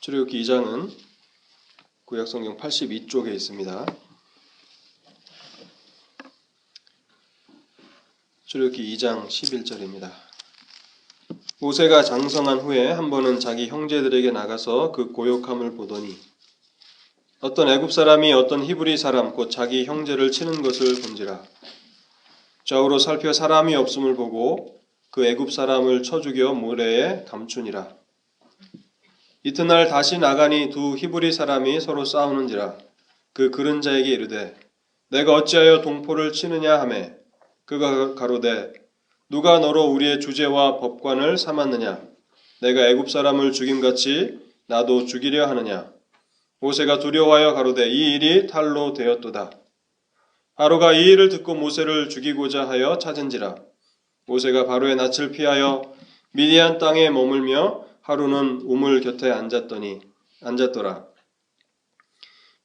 출애굽기 2장은 구약성경 82쪽에 있습니다. 출애굽기 2장 11절입니다. 모세가 장성한 후에 한 번은 자기 형제들에게 나가서 그 고욕함을 보더니 어떤 애굽 사람이 어떤 히브리 사람 곧 자기 형제를 치는 것을 본지라. 좌우로 살펴 사람이 없음을 보고 그 애굽 사람을 쳐 죽여 모래에 감추니라. 이튿날 다시 나가니 두 히브리 사람이 서로 싸우는지라. 그 그른 자에게 이르되 내가 어찌하여 동포를 치느냐 하매 그가 가로되 누가 너로 우리의 주제와 법관을 삼았느냐. 내가 애굽 사람을 죽임같이 나도 죽이려 하느냐. 모세가 두려워하여 가로되 이 일이 탈로 되었도다. 바로가 이 일을 듣고 모세를 죽이고자 하여 찾은지라. 모세가 바로의 낯을 피하여 미디안 땅에 머물며 하루는 우물 곁에 앉았더라.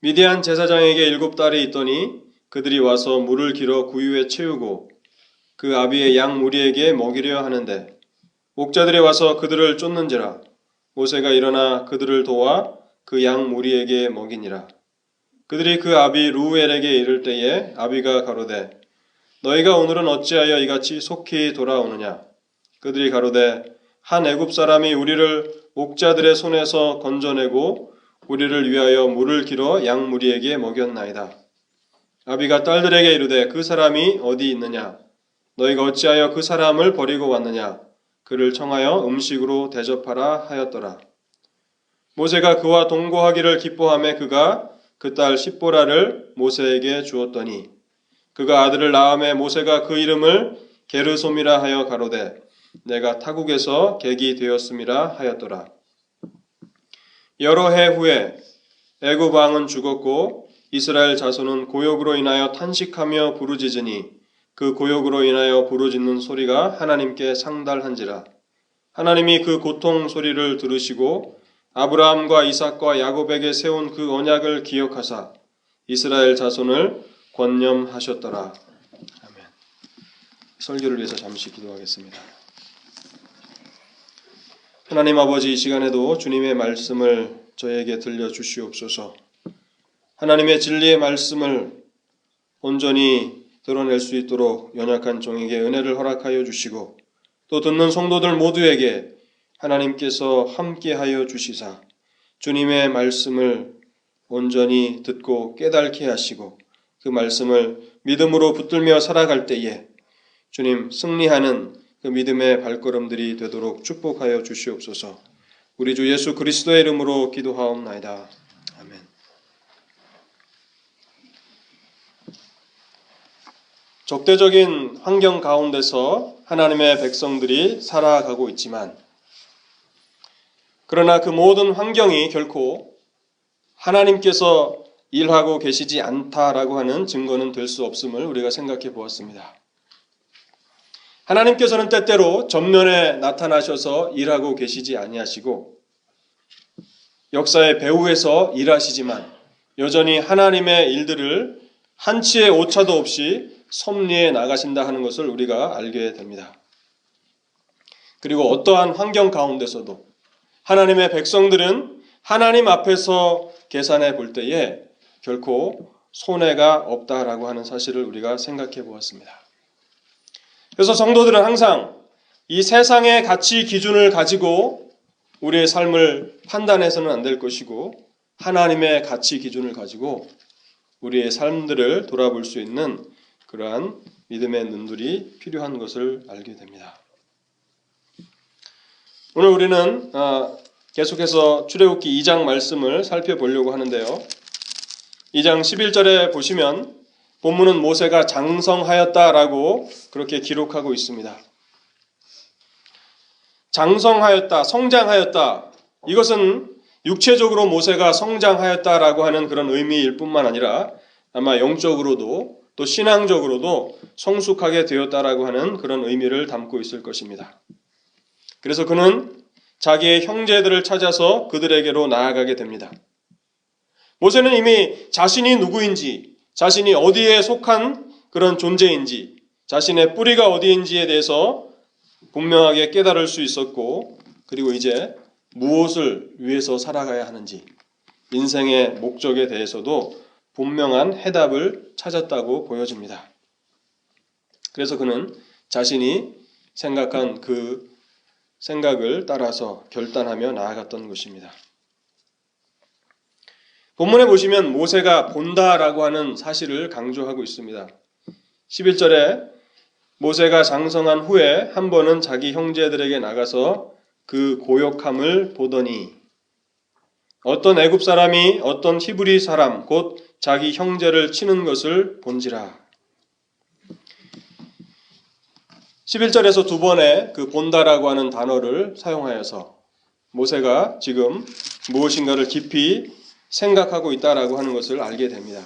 미디안 제사장에게 7딸이 있더니 그들이 와서 물을 길어 구유에 채우고 그 아비의 양 무리에게 먹이려 하는데 목자들이 와서 그들을 쫓는지라. 모세가 일어나 그들을 도와 그 양 무리에게 먹이니라. 그들이 그 아비 루엘에게 이를 때에 아비가 가로되 너희가 오늘은 어찌하여 이같이 속히 돌아오느냐. 그들이 가로되 한 애굽 사람이 우리를 목자들의 손에서 건져내고 우리를 위하여 물을 길어 양 무리에게 먹였나이다. 아비가 딸들에게 이르되 그 사람이 어디 있느냐. 너희가 어찌하여 그 사람을 버리고 왔느냐. 그를 청하여 음식으로 대접하라 하였더라. 모세가 그와 동거하기를 기뻐하며 그가 그 딸 십보라를 모세에게 주었더니 그가 아들을 낳음에 모세가 그 이름을 게르솜이라 하여 가로되 내가 타국에서 객이 되었음이라 하였더라. 여러 해 후에 애굽 왕은 죽었고 이스라엘 자손은 고욕으로 인하여 탄식하며 부르짖으니 그 고욕으로 인하여 부르짖는 소리가 하나님께 상달한지라. 하나님이 그 고통 소리를 들으시고 아브라함과 이삭과 야곱에게 세운 그 언약을 기억하사 이스라엘 자손을 권념하셨더라. 아멘. 설교를 위해서 잠시 기도하겠습니다. 하나님 아버지, 이 시간에도 주님의 말씀을 저에게 들려주시옵소서. 하나님의 진리의 말씀을 온전히 드러낼 수 있도록 연약한 종에게 은혜를 허락하여 주시고 또 듣는 성도들 모두에게 하나님께서 함께하여 주시사 주님의 말씀을 온전히 듣고 깨닫게 하시고 그 말씀을 믿음으로 붙들며 살아갈 때에 주님 승리하는 그 믿음의 발걸음들이 되도록 축복하여 주시옵소서. 우리 주 예수 그리스도의 이름으로 기도하옵나이다. 아멘. 적대적인 환경 가운데서 하나님의 백성들이 살아가고 있지만 그러나 그 모든 환경이 결코 하나님께서 일하고 계시지 않다라고 하는 증거는 될 수 없음을 우리가 생각해 보았습니다. 하나님께서는 때때로 전면에 나타나셔서 일하고 계시지 아니하시고 역사의 배후에서 일하시지만 여전히 하나님의 일들을 한치의 오차도 없이 섭리해 나가신다 하는 것을 우리가 알게 됩니다. 그리고 어떠한 환경 가운데서도 하나님의 백성들은 하나님 앞에서 계산해 볼 때에 결코 손해가 없다라고 하는 사실을 우리가 생각해 보았습니다. 그래서 성도들은 항상 이 세상의 가치 기준을 가지고 우리의 삶을 판단해서는 안 될 것이고 하나님의 가치 기준을 가지고 우리의 삶들을 돌아볼 수 있는 그러한 믿음의 눈들이 필요한 것을 알게 됩니다. 오늘 우리는 계속해서 출애굽기 2장 말씀을 살펴보려고 하는데요. 2장 11절에 보시면 본문은 모세가 장성하였다라고 그렇게 기록하고 있습니다. 장성하였다, 성장하였다. 이것은 육체적으로 모세가 성장하였다라고 하는 그런 의미일 뿐만 아니라 아마 영적으로도 또 신앙적으로도 성숙하게 되었다라고 하는 그런 의미를 담고 있을 것입니다. 그래서 그는 자기의 형제들을 찾아서 그들에게로 나아가게 됩니다. 모세는 이미 자신이 누구인지, 자신이 어디에 속한 그런 존재인지, 자신의 뿌리가 어디인지에 대해서 분명하게 깨달을 수 있었고, 그리고 이제 무엇을 위해서 살아가야 하는지, 인생의 목적에 대해서도 분명한 해답을 찾았다고 보여집니다. 그래서 그는 자신이 생각한 그 생각을 따라서 결단하며 나아갔던 것입니다. 본문에 보시면 모세가 본다라고 하는 사실을 강조하고 있습니다. 11절에 모세가 장성한 후에 한 번은 자기 형제들에게 나가서 그 고역함을 보더니 어떤 애굽 사람이 어떤 히브리 사람 곧 자기 형제를 치는 것을 본지라. 11절에서 두 번의 그 본다라고 하는 단어를 사용하여서 모세가 지금 무엇인가를 깊이 생각하고 있다라고 하는 것을 알게 됩니다.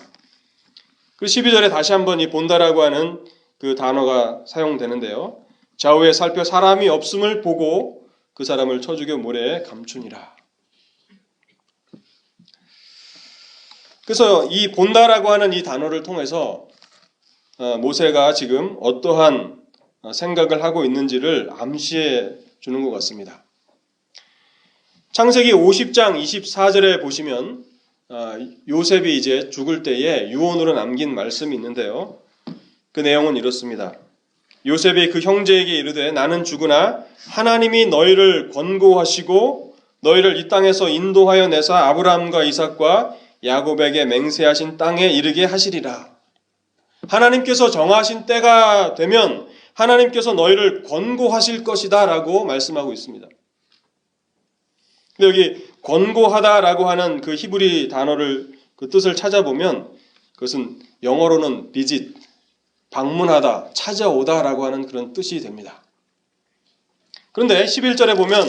그리고 12절에 다시 한번 이 본다라고 하는 그 단어가 사용되는데요. 좌우에 살펴 사람이 없음을 보고 그 사람을 쳐 죽여 모래에 감추니라. 그래서 이 본다라고 하는 이 단어를 통해서 모세가 지금 어떠한 생각을 하고 있는지를 암시해 주는 것 같습니다. 창세기 50장 24절에 보시면 요셉이 이제 죽을 때에 유언으로 남긴 말씀이 있는데요. 그 내용은 이렇습니다. 요셉이 그 형제에게 이르되 나는 죽으나 하나님이 너희를 권고하시고 너희를 이 땅에서 인도하여 내사 아브라함과 이삭과 야곱에게 맹세하신 땅에 이르게 하시리라. 하나님께서 정하신 때가 되면 하나님께서 너희를 권고하실 것이다 라고 말씀하고 있습니다. 근데 여기 권고하다라고 하는 그 히브리 단어를 그 뜻을 찾아보면 그것은 영어로는 visit, 방문하다, 찾아오다라고 하는 그런 뜻이 됩니다. 그런데 11절에 보면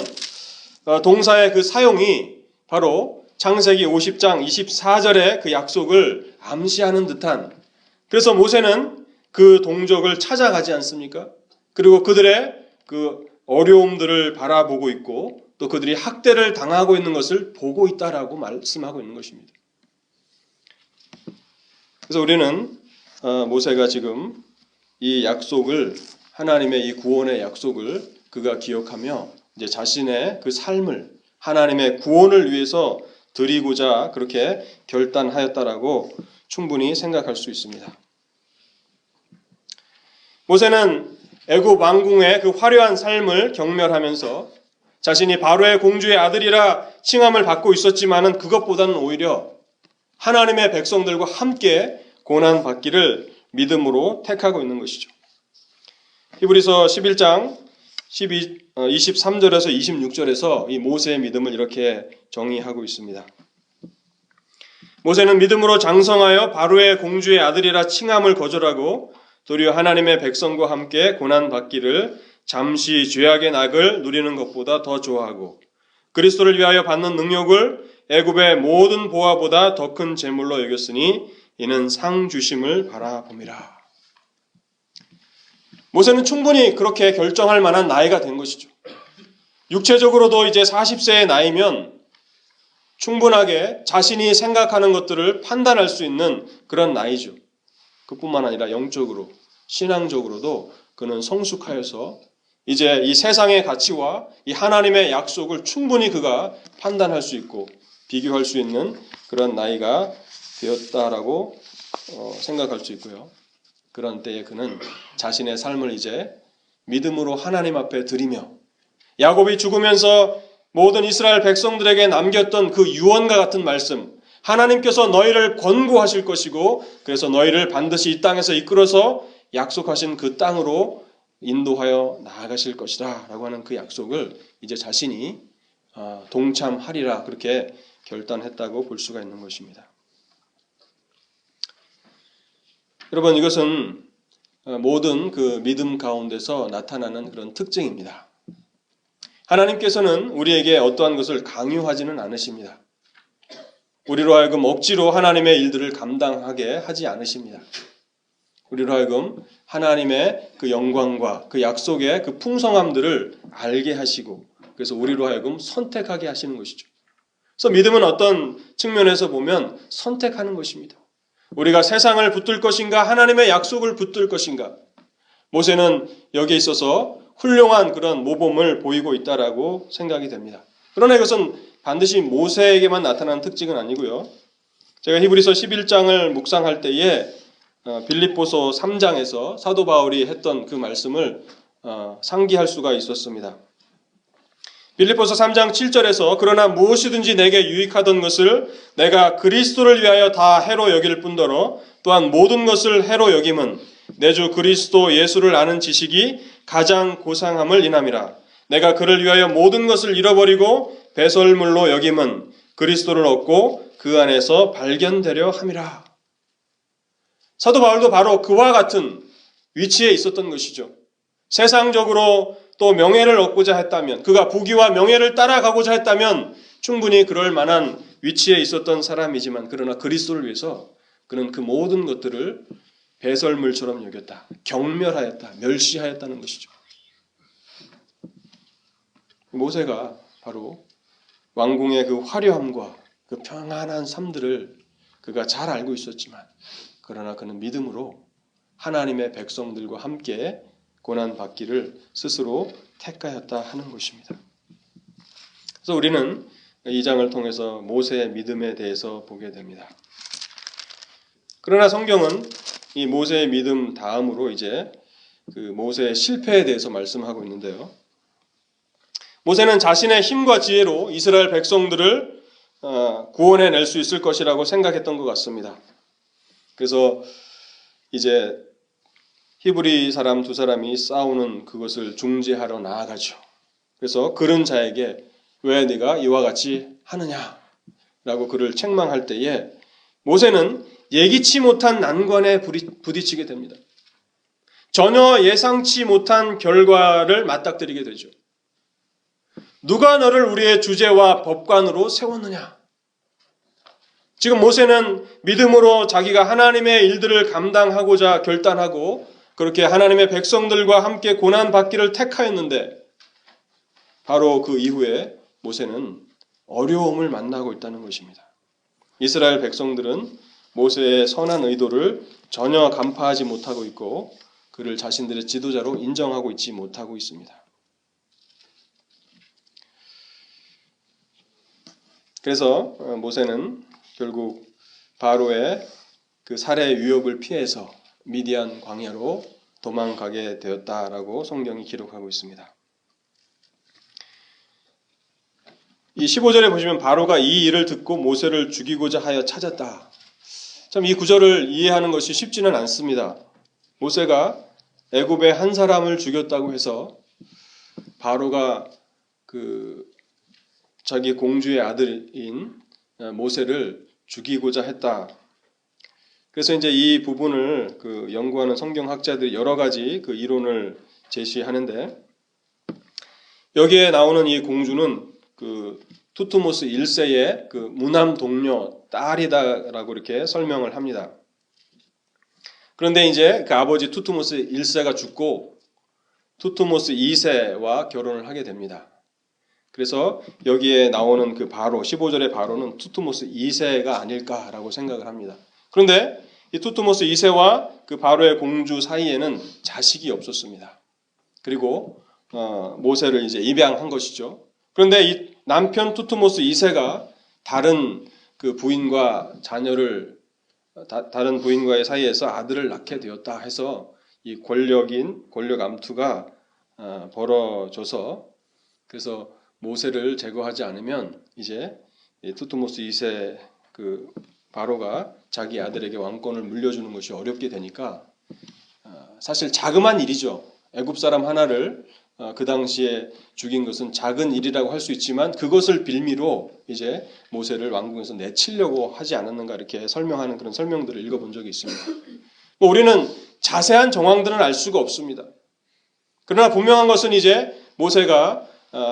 동사의 그 사용이 바로 창세기 50장 24절의 그 약속을 암시하는 듯한, 그래서 모세는 그 동족을 찾아가지 않습니까? 그리고 그들의 그 어려움들을 바라보고 있고 또 그들이 학대를 당하고 있는 것을 보고 있다라고 말씀하고 있는 것입니다. 그래서 우리는 모세가 지금 이 약속을, 하나님의 이 구원의 약속을 그가 기억하며 이제 자신의 그 삶을 하나님의 구원을 위해서 드리고자 그렇게 결단하였다라고 충분히 생각할 수 있습니다. 모세는 애굽 왕궁의 그 화려한 삶을 경멸하면서 자신이 바로의 공주의 아들이라 칭함을 받고 있었지만은 그것보다는 오히려 하나님의 백성들과 함께 고난 받기를 믿음으로 택하고 있는 것이죠. 히브리서 11장 23절에서 26절에서 이 모세의 믿음을 이렇게 정의하고 있습니다. 모세는 믿음으로 장성하여 바로의 공주의 아들이라 칭함을 거절하고 도리어 하나님의 백성과 함께 고난 받기를 잠시 죄악의 낙을 누리는 것보다 더 좋아하고 그리스도를 위하여 받는 능력을 애굽의 모든 보화보다 더 큰 재물로 여겼으니 이는 상 주심을 바라봄이라. 모세는 충분히 그렇게 결정할 만한 나이가 된 것이죠. 육체적으로도 이제 40세의 나이면 충분하게 자신이 생각하는 것들을 판단할 수 있는 그런 나이죠. 그뿐만 아니라 영적으로, 신앙적으로도 그는 성숙하여서 이제 이 세상의 가치와 이 하나님의 약속을 충분히 그가 판단할 수 있고 비교할 수 있는 그런 나이가 되었다라고 생각할 수 있고요. 그런 때에 그는 자신의 삶을 이제 믿음으로 하나님 앞에 드리며 야곱이 죽으면서 모든 이스라엘 백성들에게 남겼던 그 유언과 같은 말씀, 하나님께서 너희를 권고하실 것이고 그래서 너희를 반드시 이 땅에서 이끌어서 약속하신 그 땅으로 인도하여 나아가실 것이다 라고 하는 그 약속을 이제 자신이 동참하리라 그렇게 결단했다고 볼 수가 있는 것입니다. 여러분, 이것은 모든 그 믿음 가운데서 나타나는 그런 특징입니다. 하나님께서는 우리에게 어떠한 것을 강요하지는 않으십니다. 우리로 하여금 억지로 하나님의 일들을 감당하게 하지 않으십니다. 우리로 하여금 하나님의 그 영광과 그 약속의 그 풍성함들을 알게 하시고 그래서 우리로 하여금 선택하게 하시는 것이죠. 그래서 믿음은 어떤 측면에서 보면 선택하는 것입니다. 우리가 세상을 붙들 것인가 하나님의 약속을 붙들 것인가. 모세는 여기에 있어서 훌륭한 그런 모범을 보이고 있다라고 생각이 됩니다. 그러나 이것은 반드시 모세에게만 나타나는 특징은 아니고요. 제가 히브리서 11장을 묵상할 때에 빌립보서 3장에서 사도 바울이 했던 그 말씀을 상기할 수가 있었습니다. 빌립보서 3장 7절에서 그러나 무엇이든지 내게 유익하던 것을 내가 그리스도를 위하여 다 해로 여길 뿐더러 또한 모든 것을 해로 여김은 내 주 그리스도 예수를 아는 지식이 가장 고상함을 인함이라. 내가 그를 위하여 모든 것을 잃어버리고 배설물로 여김은 그리스도를 얻고 그 안에서 발견되려 함이라. 사도 바울도 바로 그와 같은 위치에 있었던 것이죠. 세상적으로 또 명예를 얻고자 했다면, 그가 부귀와 명예를 따라가고자 했다면 충분히 그럴 만한 위치에 있었던 사람이지만, 그러나 그리스도를 위해서 그는 그 모든 것들을 배설물처럼 여겼다. 경멸하였다. 멸시하였다는 것이죠. 모세가 바로 왕궁의 그 화려함과 그 평안한 삶들을 그가 잘 알고 있었지만, 그러나 그는 믿음으로 하나님의 백성들과 함께 고난받기를 스스로 택하였다 하는 것입니다. 그래서 우리는 이 장을 통해서 모세의 믿음에 대해서 보게 됩니다. 그러나 성경은 이 모세의 믿음 다음으로 이제 그 모세의 실패에 대해서 말씀하고 있는데요. 모세는 자신의 힘과 지혜로 이스라엘 백성들을 구원해낼 수 있을 것이라고 생각했던 것 같습니다. 그래서 이제 히브리 사람 두 사람이 싸우는 그것을 중재하러 나아가죠. 그래서 그른 자에게 왜 네가 이와 같이 하느냐라고 그를 책망할 때에 모세는 예기치 못한 난관에 부딪히게 됩니다. 전혀 예상치 못한 결과를 맞닥뜨리게 되죠. 누가 너를 우리의 주제와 법관으로 세웠느냐? 지금 모세는 믿음으로 자기가 하나님의 일들을 감당하고자 결단하고 그렇게 하나님의 백성들과 함께 고난받기를 택하였는데 바로 그 이후에 모세는 어려움을 만나고 있다는 것입니다. 이스라엘 백성들은 모세의 선한 의도를 전혀 간파하지 못하고 있고 그를 자신들의 지도자로 인정하고 있지 못하고 있습니다. 그래서 모세는 결국 바로의 그 살해 위협을 피해서 미디안 광야로 도망가게 되었다라고 성경이 기록하고 있습니다. 이 15절에 보시면 바로가 이 일을 듣고 모세를 죽이고자 하여 찾았다. 참 이 구절을 이해하는 것이 쉽지는 않습니다. 모세가 애굽의 한 사람을 죽였다고 해서 바로가 그 자기 공주의 아들인 모세를 죽이고자 했다. 그래서 이제 이 부분을 그 연구하는 성경학자들이 여러 가지 그 이론을 제시하는데 여기에 나오는 이 공주는 그 투트모스 1세의 그 무남 동료 딸이다라고 이렇게 설명을 합니다. 그런데 이제 그 아버지 투트모스 1세가 죽고 투트모스 2세와 결혼을 하게 됩니다. 그래서 여기에 나오는 그 바로 15절의 바로는 투트모스 2세가 아닐까라고 생각을 합니다. 그런데 이 투트모스 2세와 그 바로의 공주 사이에는 자식이 없었습니다. 그리고 모세를 이제 입양한 것이죠. 그런데 이 남편 투트모스 2세가 다른 그 부인과 다른 부인과의 사이에서 아들을 낳게 되었다 해서 이 권력 암투가 벌어져서 그래서 모세를 제거하지 않으면 이제 투트모스 2세 그 바로가 자기 아들에게 왕권을 물려주는 것이 어렵게 되니까 사실 자그마한 일이죠. 애굽 사람 하나를 그 당시에 죽인 것은 작은 일이라고 할 수 있지만 그것을 빌미로 이제 모세를 왕궁에서 내치려고 하지 않았는가 이렇게 설명하는 그런 설명들을 읽어본 적이 있습니다. 우리는 자세한 정황들은 알 수가 없습니다. 그러나 분명한 것은 이제 모세가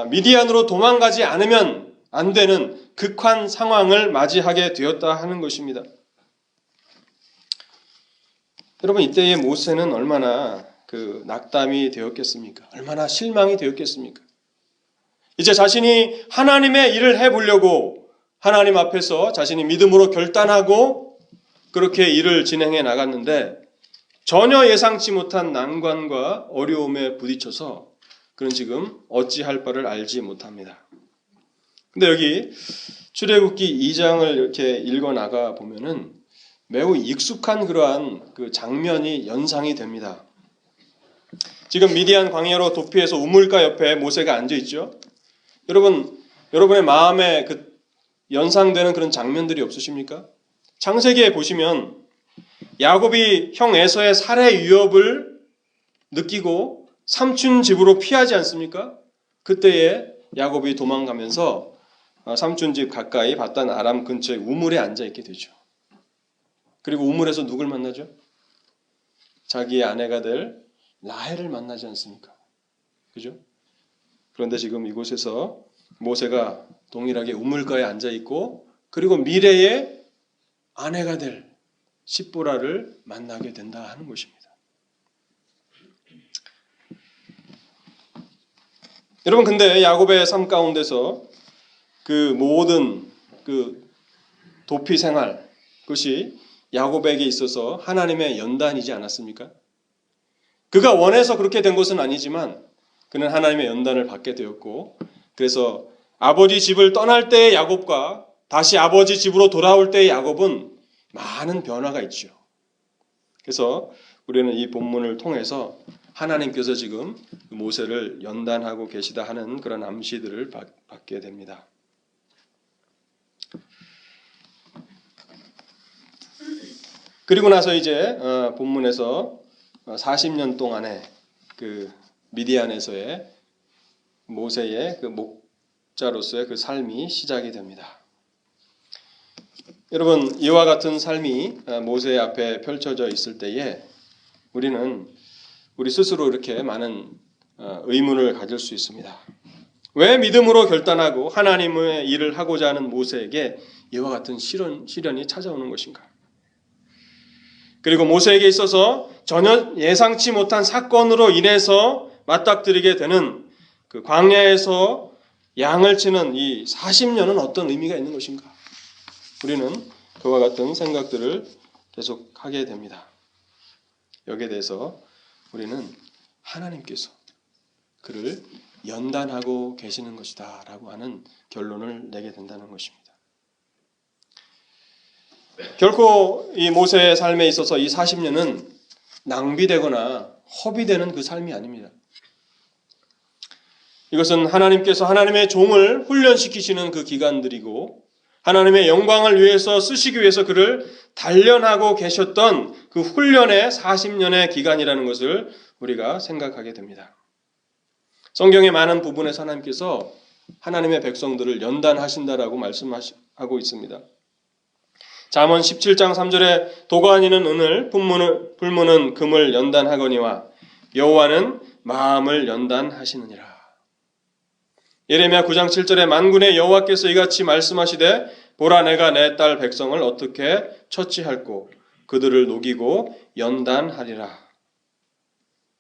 미디안으로 도망가지 않으면 안 되는 극한 상황을 맞이하게 되었다 하는 것입니다. 여러분 이때의 모세는 얼마나 그 낙담이 되었겠습니까? 얼마나 실망이 되었겠습니까? 이제 자신이 하나님의 일을 해보려고 하나님 앞에서 자신이 믿음으로 결단하고 그렇게 일을 진행해 나갔는데 전혀 예상치 못한 난관과 어려움에 부딪혀서 그는 지금 어찌할 바를 알지 못합니다. 근데 여기 출애굽기 2장을 이렇게 읽어 나가 보면은 매우 익숙한 그러한 그 장면이 연상이 됩니다. 지금 미디안 광야로 도피해서 우물가 옆에 모세가 앉아 있죠. 여러분의 마음에 그 연상되는 그런 장면들이 없으십니까? 창세기에 보시면 야곱이 형 에서의 살해 위협을 느끼고 삼촌 집으로 피하지 않습니까? 그때에 야곱이 도망가면서 삼촌 집 가까이 바단 아람 근처의 우물에 앉아 있게 되죠. 그리고 우물에서 누굴 만나죠? 자기의 아내가 될 라헬을 만나지 않습니까? 그죠? 그런데 지금 이곳에서 모세가 동일하게 우물가에 앉아 있고 그리고 미래의 아내가 될 십보라를 만나게 된다 하는 것입니다. 여러분, 근데 야곱의 삶 가운데서 그 모든 그 도피 생활, 그것이 야곱에게 있어서 하나님의 연단이지 않았습니까? 그가 원해서 그렇게 된 것은 아니지만 그는 하나님의 연단을 받게 되었고, 그래서 아버지 집을 떠날 때의 야곱과 다시 아버지 집으로 돌아올 때의 야곱은 많은 변화가 있죠. 그래서 우리는 이 본문을 통해서 하나님께서 지금 모세를 연단하고 계시다 하는 그런 암시들을 받게 됩니다. 그리고 나서 이제 본문에서 40년 동안의 그 미디안에서의 모세의 그 목자로서의 그 삶이 시작이 됩니다. 여러분, 이와 같은 삶이 모세 앞에 펼쳐져 있을 때에 우리는 우리 스스로 이렇게 많은 의문을 가질 수 있습니다. 왜 믿음으로 결단하고 하나님의 일을 하고자 하는 모세에게 이와 같은 시련이 찾아오는 것인가? 그리고 모세에게 있어서 전혀 예상치 못한 사건으로 인해서 맞닥뜨리게 되는 그 광야에서 양을 치는 이 40년은 어떤 의미가 있는 것인가? 우리는 그와 같은 생각들을 계속 하게 됩니다. 여기에 대해서 우리는 하나님께서 그를 연단하고 계시는 것이다 라고 하는 결론을 내게 된다는 것입니다. 결코 이 모세의 삶에 있어서 이 40년은 낭비되거나 허비되는 그 삶이 아닙니다. 이것은 하나님께서 하나님의 종을 훈련시키시는 그 기간들이고 하나님의 영광을 위해서 쓰시기 위해서 그를 단련하고 계셨던 그 훈련의 40년의 기간이라는 것을 우리가 생각하게 됩니다. 성경의 많은 부분에서 하나님께서 하나님의 백성들을 연단하신다라고 말씀하고 있습니다. 잠언 17장 3절에 도가니는 은을 불무는 금을 연단하거니와 여호와는 마음을 연단하시느니라. 예레미야 9장 7절에 만군의 여호와께서 이같이 말씀하시되 보라 내가 내 딸 백성을 어떻게 처치할꼬 그들을 녹이고 연단하리라.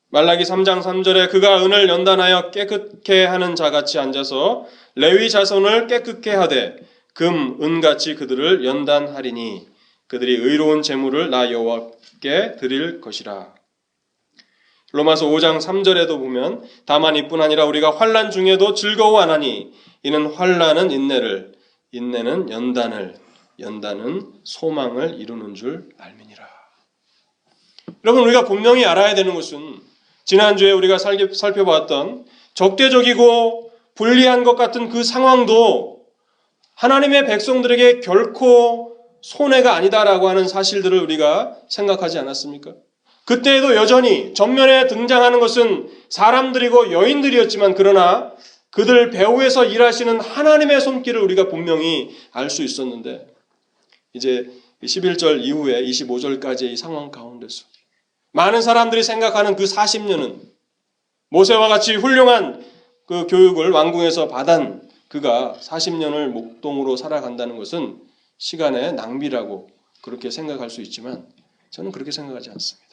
말라기 3장 3절에 그가 은을 연단하여 깨끗게 하는 자같이 앉아서 레위 자손을 깨끗게 하되 금, 은같이 그들을 연단하리니 그들이 의로운 재물을 나 여호와께 드릴 것이라. 로마서 5장 3절에도 보면 다만 이뿐 아니라 우리가 환난 중에도 즐거워하나니 이는 환난은 인내를, 인내는 연단을, 연단은 소망을 이루는 줄 알미니라. 여러분, 우리가 분명히 알아야 되는 것은 지난주에 우리가 살펴보았던 적대적이고 불리한 것 같은 그 상황도 하나님의 백성들에게 결코 손해가 아니다라고 하는 사실들을 우리가 생각하지 않았습니까? 그때에도 여전히 전면에 등장하는 것은 사람들이고 여인들이었지만 그러나 그들 배후에서 일하시는 하나님의 손길을 우리가 분명히 알 수 있었는데 이제 11절 이후에 25절까지의 이 상황 가운데서 많은 사람들이 생각하는 그 40년은 모세와 같이 훌륭한 그 교육을 왕궁에서 받은 그가 40년을 목동으로 살아간다는 것은 시간의 낭비라고 그렇게 생각할 수 있지만 저는 그렇게 생각하지 않습니다.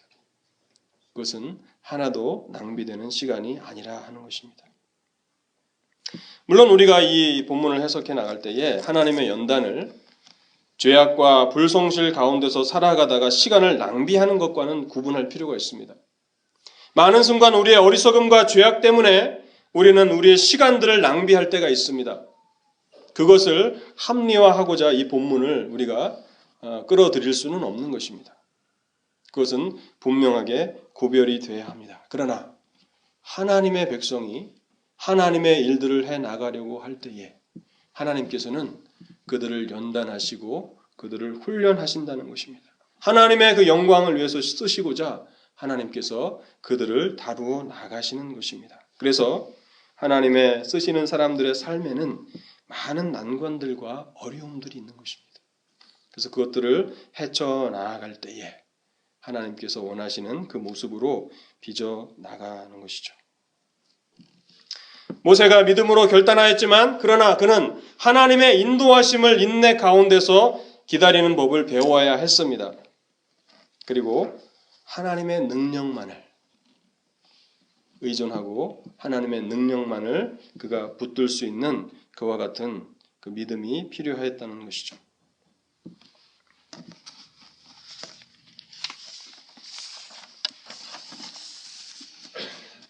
그것은 하나도 낭비되는 시간이 아니라 하는 것입니다. 물론 우리가 이 본문을 해석해 나갈 때에 하나님의 연단을 죄악과 불성실 가운데서 살아가다가 시간을 낭비하는 것과는 구분할 필요가 있습니다. 많은 순간 우리의 어리석음과 죄악 때문에 우리는 우리의 시간들을 낭비할 때가 있습니다. 그것을 합리화하고자 이 본문을 우리가 끌어들일 수는 없는 것입니다. 그것은 분명하게 구별이 돼야 합니다. 그러나 하나님의 백성이 하나님의 일들을 해나가려고 할 때에 하나님께서는 그들을 연단하시고 그들을 훈련하신다는 것입니다. 하나님의 그 영광을 위해서 쓰시고자 하나님께서 그들을 다루어 나가시는 것입니다. 그래서 하나님의 쓰시는 사람들의 삶에는 많은 난관들과 어려움들이 있는 것입니다. 그래서 그것들을 헤쳐나갈 때에 하나님께서 원하시는 그 모습으로 빚어 나가는 것이죠. 모세가 믿음으로 결단하였지만 그러나 그는 하나님의 인도하심을 인내 가운데서 기다리는 법을 배워야 했습니다. 그리고 하나님의 능력만을 의존하고 하나님의 능력만을 그가 붙들 수 있는 그와 같은 그 믿음이 필요했다는 것이죠.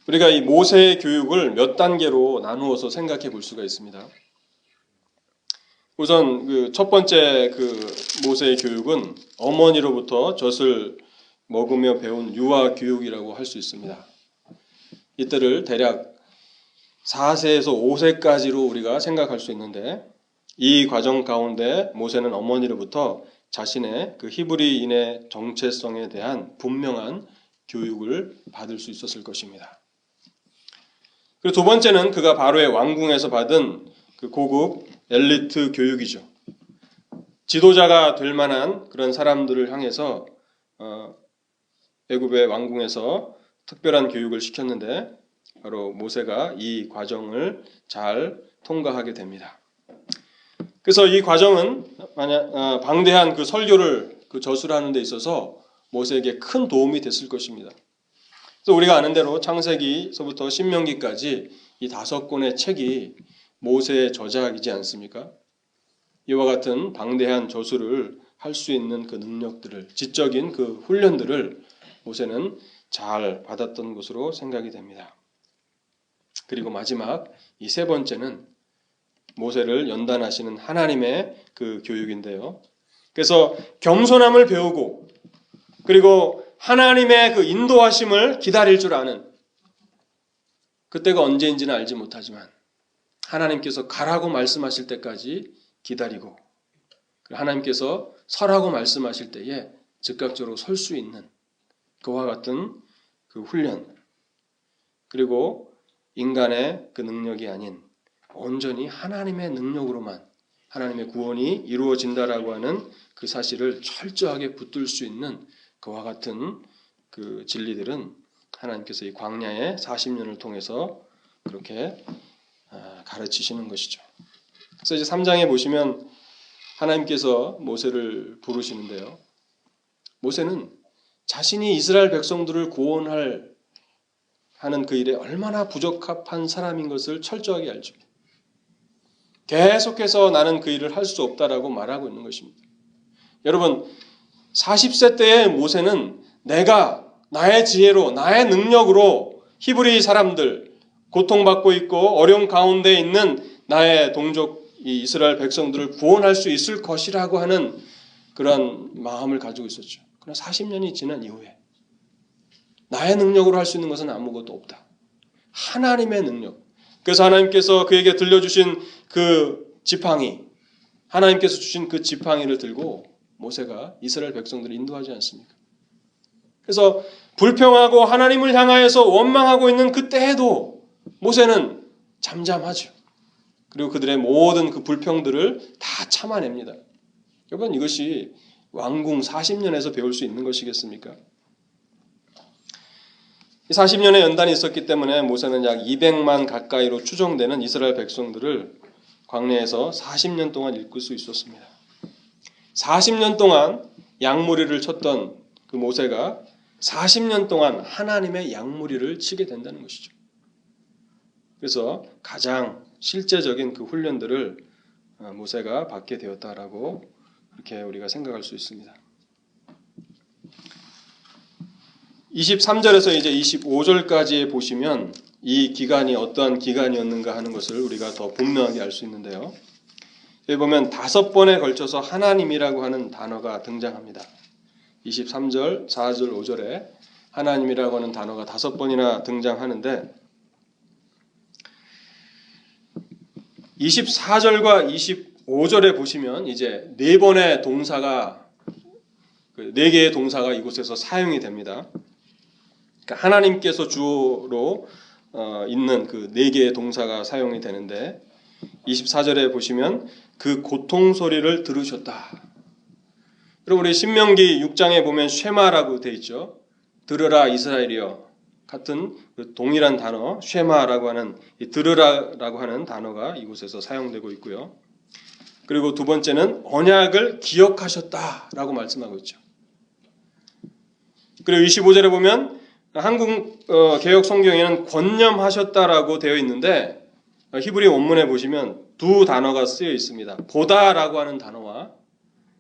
우리가 이 모세의 교육을 몇 단계로 나누어서 생각해 볼 수가 있습니다. 우선 그 첫 번째 그 모세의 교육은 어머니로부터 젖을 먹으며 배운 유아 교육이라고 할 수 있습니다. 이때를 대략 4세에서 5세까지로 우리가 생각할 수 있는데 이 과정 가운데 모세는 어머니로부터 자신의 그 히브리인의 정체성에 대한 분명한 교육을 받을 수 있었을 것입니다. 그리고 두 번째는 그가 바로의 왕궁에서 받은 그 고급 엘리트 교육이죠. 지도자가 될 만한 그런 사람들을 향해서 애굽의 왕궁에서 특별한 교육을 시켰는데 바로 모세가 이 과정을 잘 통과하게 됩니다. 그래서 이 과정은 방대한 그 설교를 그 저술하는 데 있어서 모세에게 큰 도움이 됐을 것입니다. 그래서 우리가 아는 대로 창세기서부터 신명기까지 이 5권의 책이 모세의 저작이지 않습니까? 이와 같은 방대한 저술을 할 수 있는 그 능력들을, 지적인 그 훈련들을 모세는 잘 받았던 것으로 생각이 됩니다. 그리고 마지막 이 3번째는 모세를 연단하시는 하나님의 그 교육인데요. 그래서 겸손함을 배우고 그리고 하나님의 그 인도하심을 기다릴 줄 아는, 그때가 언제인지는 알지 못하지만 하나님께서 가라고 말씀하실 때까지 기다리고 하나님께서 서라고 말씀하실 때에 즉각적으로 설 수 있는 그와 같은 그 훈련, 그리고 인간의 그 능력이 아닌 온전히 하나님의 능력으로만 하나님의 구원이 이루어진다라고 하는 그 사실을 철저하게 붙들 수 있는 그와 같은 그 진리들은 하나님께서 이 광야의 40년을 통해서 그렇게 가르치시는 것이죠. 그래서 이제 3장에 보시면 하나님께서 모세를 부르시는데요. 모세는 자신이 이스라엘 백성들을 구원할 하는 그 일에 얼마나 부적합한 사람인 것을 철저하게 알죠. 계속해서 나는 그 일을 할 수 없다라고 말하고 있는 것입니다. 여러분, 40세 때의 모세는 내가 나의 지혜로 나의 능력으로 히브리 사람들, 고통받고 있고 어려움 가운데 있는 나의 동족 이 이스라엘 백성들을 구원할 수 있을 것이라고 하는 그런 마음을 가지고 있었죠. 그러나 40년이 지난 이후에 나의 능력으로 할 수 있는 것은 아무것도 없다. 하나님의 능력. 그래서 하나님께서 그에게 들려주신 그 지팡이, 하나님께서 주신 그 지팡이를 들고 모세가 이스라엘 백성들을 인도하지 않습니까? 그래서 불평하고 하나님을 향하여서 원망하고 있는 그때에도 모세는 잠잠하죠. 그리고 그들의 모든 그 불평들을 다 참아냅니다. 여러분, 이것이 왕궁 40년에서 배울 수 있는 것이겠습니까? 40년의 연단이 있었기 때문에 모세는 약 200만 가까이로 추정되는 이스라엘 백성들을 광야에서 40년 동안 이끌 수 있었습니다. 40년 동안 양무리를 쳤던 그 모세가 40년 동안 하나님의 양무리를 치게 된다는 것이죠. 그래서 가장 실제적인 그 훈련들을 모세가 받게 되었다라고 그렇게 우리가 생각할 수 있습니다. 23절에서 이제 25절까지 보시면 이 기간이 어떠한 기간이었는가 하는 것을 우리가 더 분명하게 알 수 있는데요. 여기 보면 5번에 걸쳐서 하나님이라고 하는 단어가 등장합니다. 23절, 4절, 5절에 하나님이라고 하는 단어가 5번이나 등장하는데 24절과 25절에 보시면 이제 4번의 동사가 4개의 동사가 이곳에서 사용이 됩니다. 그러니까 하나님께서 주어로 있는 그 4개의 동사가 사용이 되는데 24절에 보시면 그 고통 소리를 들으셨다. 그리고 우리 신명기 6장에 보면 쉐마라고 되어 있죠. 들으라 이스라엘이여 같은 그 동일한 단어 쉐마라고 하는 이 들으라라고 하는 단어가 이곳에서 사용되고 있고요. 그리고 두 번째는 언약을 기억하셨다라고 말씀하고 있죠. 그리고 25절에 보면 한국 개역 성경에는 권념하셨다라고 되어 있는데 히브리 원문에 보시면 두 단어가 쓰여 있습니다. 보다라고 하는 단어와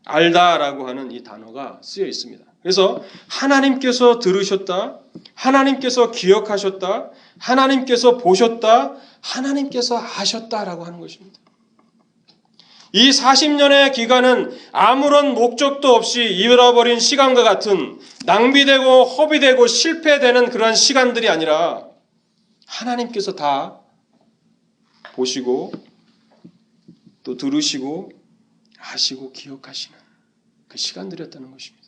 알다라고 하는 이 단어가 쓰여 있습니다. 그래서 하나님께서 들으셨다, 하나님께서 기억하셨다, 하나님께서 보셨다, 하나님께서 아셨다라고 하는 것입니다. 이 40년의 기간은 아무런 목적도 없이 잃어버린 시간과 같은 낭비되고 허비되고 실패되는 그러한 시간들이 아니라 하나님께서 다 보시고 또 들으시고 아시고 기억하시는 그 시간들이었다는 것입니다.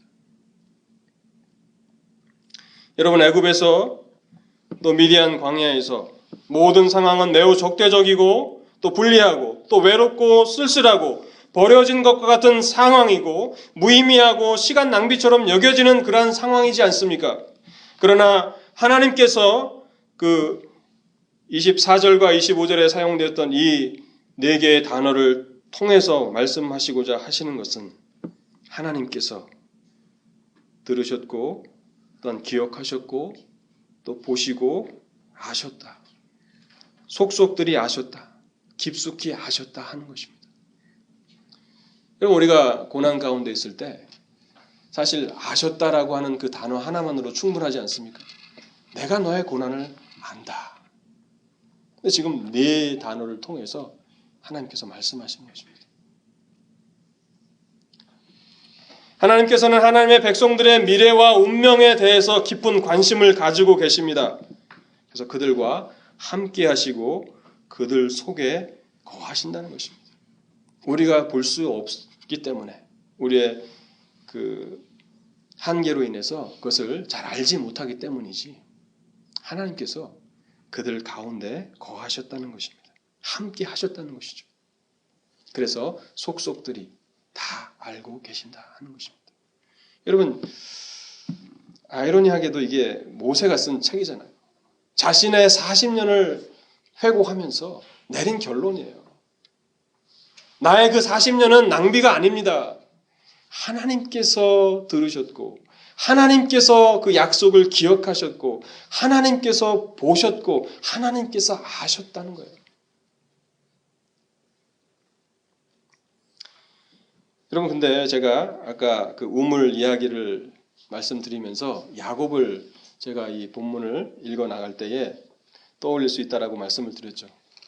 여러분 애굽에서 또 미디안 광야에서 모든 상황은 매우 적대적이고 또 불리하고 또 외롭고 쓸쓸하고 버려진 것과 같은 상황이고 무의미하고 시간 낭비처럼 여겨지는 그러한 상황이지 않습니까? 그러나 하나님께서 그 24절과 25절에 사용되었던 이 4개의 단어를 통해서 말씀하시고자 하시는 것은 하나님께서 들으셨고 또한 기억하셨고 또 보시고 아셨다. 속속들이 아셨다. 깊숙이 아셨다 하는 것입니다. 여러분 우리가 고난 가운데 있을 때 사실 아셨다라고 하는 그 단어 하나만으로 충분하지 않습니까? 내가 너의 고난을 안다. 근데 지금 4 단어를 통해서 하나님께서 말씀하시는 것입니다. 하나님께서는 하나님의 백성들의 미래와 운명에 대해서 깊은 관심을 가지고 계십니다. 그래서 그들과 함께 하시고 그들 속에 거하신다는 것입니다. 우리가 볼 수 없기 때문에 우리의 그 한계로 인해서 그것을 잘 알지 못하기 때문이지 하나님께서 그들 가운데 거하셨다는 것입니다. 함께 하셨다는 것이죠. 그래서 속속들이 다 알고 계신다 하는 것입니다. 여러분 아이러니하게도 이게 모세가 쓴 책이잖아요. 자신의 40년을 회고하면서 내린 결론이에요. 나의 그 40년은 낭비가 아닙니다. 하나님께서 들으셨고 하나님께서 그 약속을 기억하셨고 하나님께서 보셨고 하나님께서 아셨다는 거예요. 여러분 근데 제가 아까 그 우물 이야기를 말씀드리면서 야곱을 제가 이 본문을 읽어 나갈 때에 떠올릴 수 있다라고 말씀을 드렸죠.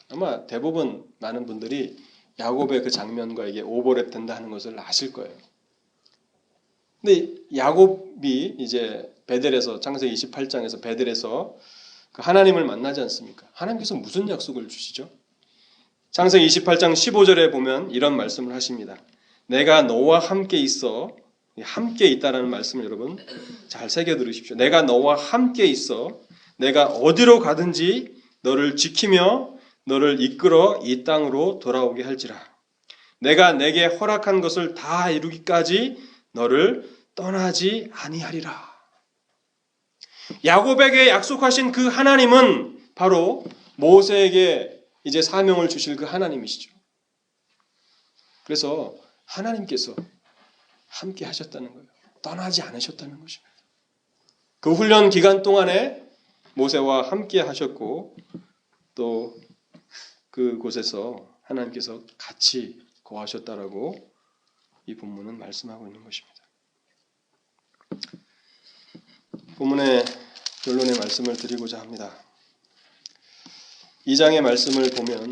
아마 대부분 많은 분들이 야곱의 그 장면과 이게 오버랩 된다 하는 것을 아실 거예요. 근데 야곱이 이제 베델에서 창세기 28장에서 베델에서 그 하나님을 만나지 않습니까? 하나님께서 무슨 약속을 주시죠? 창세기 28장 15절에 보면 이런 말씀을 하십니다. 내가 너와 함께 있어 함께 있다라는 말씀을 여러분 잘 새겨 들으십시오. 내가 너와 함께 있어 내가 어디로 가든지 너를 지키며 너를 이끌어 이 땅으로 돌아오게 할지라. 내가 내게 허락한 것을 다 이루기까지 너를 떠나지 아니하리라. 야곱에게 약속하신 그 하나님은 바로 모세에게 이제 사명을 주실 그 하나님이시죠. 그래서 하나님께서 함께 하셨다는 거예요. 떠나지 않으셨다는 것입니다. 그 훈련 기간 동안에 모세와 함께 하셨고 또 그곳에서 하나님께서 같이 거하셨다라고 이 본문은 말씀하고 있는 것입니다. 본문의 결론의 말씀을 드리고자 합니다. 2장의 말씀을 보면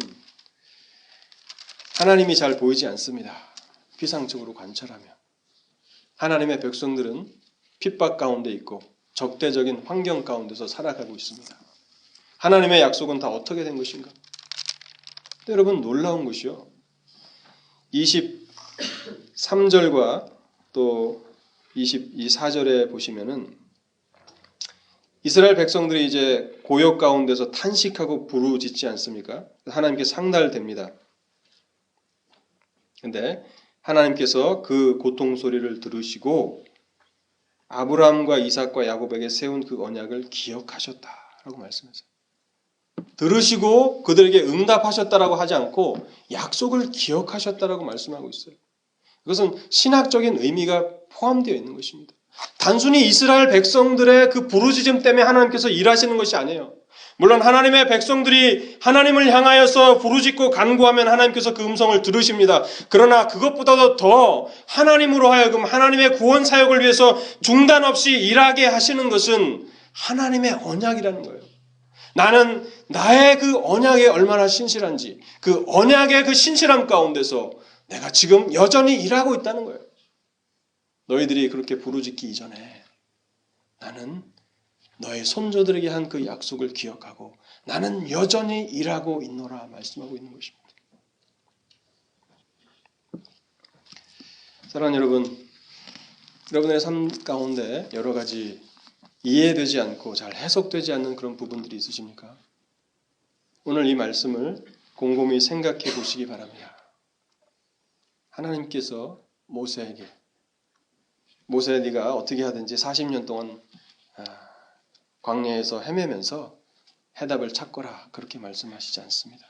하나님이 잘 보이지 않습니다. 피상적으로 관찰하면. 하나님의 백성들은 핍박 가운데 있고 적대적인 환경 가운데서 살아가고 있습니다. 하나님의 약속은 다 어떻게 된 것인가? 여러분, 놀라운 것이요. 23절과 또 24절에 보시면은 이스라엘 백성들이 이제 고역 가운데서 탄식하고 부르짖지 않습니까? 하나님께 상달됩니다. 근데 하나님께서 그 고통 소리를 들으시고 아브라함과 이삭과 야곱에게 세운 그 언약을 기억하셨다라고 말씀하세요. 들으시고 그들에게 응답하셨다라고 하지 않고 약속을 기억하셨다라고 말씀하고 있어요. 그것은 신학적인 의미가 포함되어 있는 것입니다. 단순히 이스라엘 백성들의 그 부르짖음 때문에 하나님께서 일하시는 것이 아니에요. 물론 하나님의 백성들이 하나님을 향하여서 부르짖고 간구하면 하나님께서 그 음성을 들으십니다. 그러나 그것보다도 더 하나님으로 하여금 하나님의 구원 사역을 위해서 중단 없이 일하게 하시는 것은 하나님의 언약이라는 거예요. 나는 나의 그 언약에 얼마나 신실한지, 그 언약의 그 신실함 가운데서 내가 지금 여전히 일하고 있다는 거예요. 너희들이 그렇게 부르짖기 이전에 나는 너의 손자들에게 한 그 약속을 기억하고 나는 여전히 일하고 있노라 말씀하고 있는 것입니다. 사랑하는 여러분, 여러분의 삶 가운데 여러 가지 이해되지 않고 잘 해석되지 않는 그런 부분들이 있으십니까? 오늘 이 말씀을 곰곰이 생각해 보시기 바랍니다. 하나님께서 모세에게 모세 네가 어떻게 하든지 40년 동안 광야에서 헤매면서 해답을 찾거라 그렇게 말씀하시지 않습니다.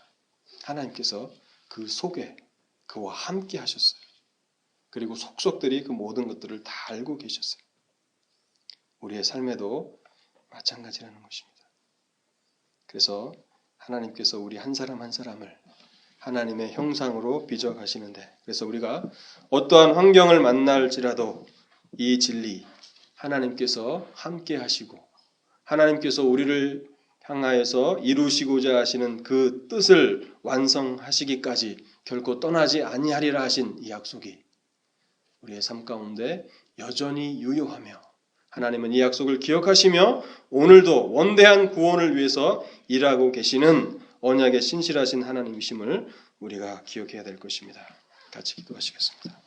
하나님께서 그 속에 그와 함께 하셨어요. 그리고 속속들이 그 모든 것들을 다 알고 계셨어요. 우리의 삶에도 마찬가지라는 것입니다. 그래서 하나님께서 우리 한 사람 한 사람을 하나님의 형상으로 빚어가시는데, 그래서 우리가 어떠한 환경을 만날지라도 이 진리, 하나님께서 함께 하시고 하나님께서 우리를 향하여서 이루시고자 하시는 그 뜻을 완성하시기까지 결코 떠나지 아니하리라 하신 이 약속이 우리의 삶 가운데 여전히 유효하며, 하나님은 이 약속을 기억하시며 오늘도 원대한 구원을 위해서 일하고 계시는 언약에 신실하신 하나님이심을 우리가 기억해야 될 것입니다. 같이 기도하시겠습니다.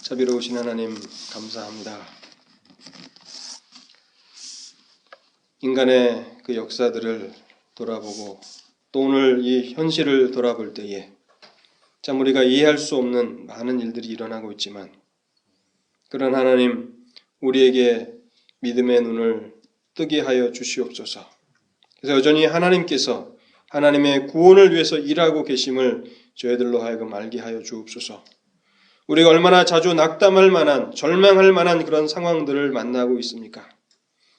자비로우신 하나님 감사합니다. 인간의 그 역사들을 돌아보고 또 오늘 이 현실을 돌아볼 때에 참 우리가 이해할 수 없는 많은 일들이 일어나고 있지만, 그런 하나님 우리에게 믿음의 눈을 뜨게 하여 주시옵소서. 그래서 여전히 하나님께서 하나님의 구원을 위해서 일하고 계심을 저희들로 하여금 알게 하여 주옵소서. 우리가 얼마나 자주 낙담할 만한, 절망할 만한 그런 상황들을 만나고 있습니까?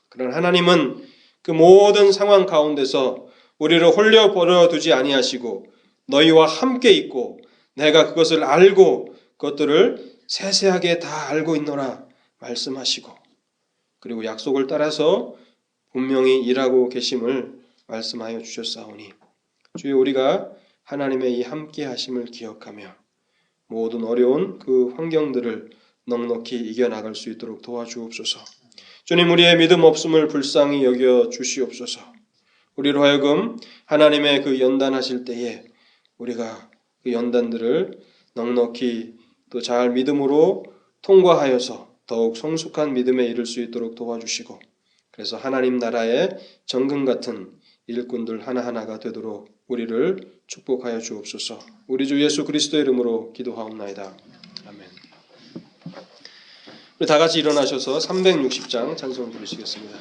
그런 하나님은 그 모든 상황 가운데서 우리를 홀려 버려두지 아니하시고 너희와 함께 있고 내가 그것을 알고 그것들을 세세하게 다 알고 있노라 말씀하시고, 그리고 약속을 따라서 분명히 일하고 계심을 말씀하여 주셨사오니 주여 우리가 하나님의 이 함께 하심을 기억하며 모든 어려운 그 환경들을 넉넉히 이겨나갈 수 있도록 도와주옵소서. 주님, 우리의 믿음 없음을 불쌍히 여겨 주시옵소서. 우리로 하여금 하나님의 그 연단하실 때에 우리가 그 연단들을 넉넉히 또 잘 믿음으로 통과하여서 더욱 성숙한 믿음에 이를 수 있도록 도와주시고, 그래서 하나님 나라의 정금 같은 일꾼들 하나하나가 되도록 우리를 축복하여 주옵소서. 우리 주 예수 그리스도의 이름으로 기도하옵나이다. 아멘. 우리 다 같이 일어나셔서 360장 찬송 부르시겠습니다.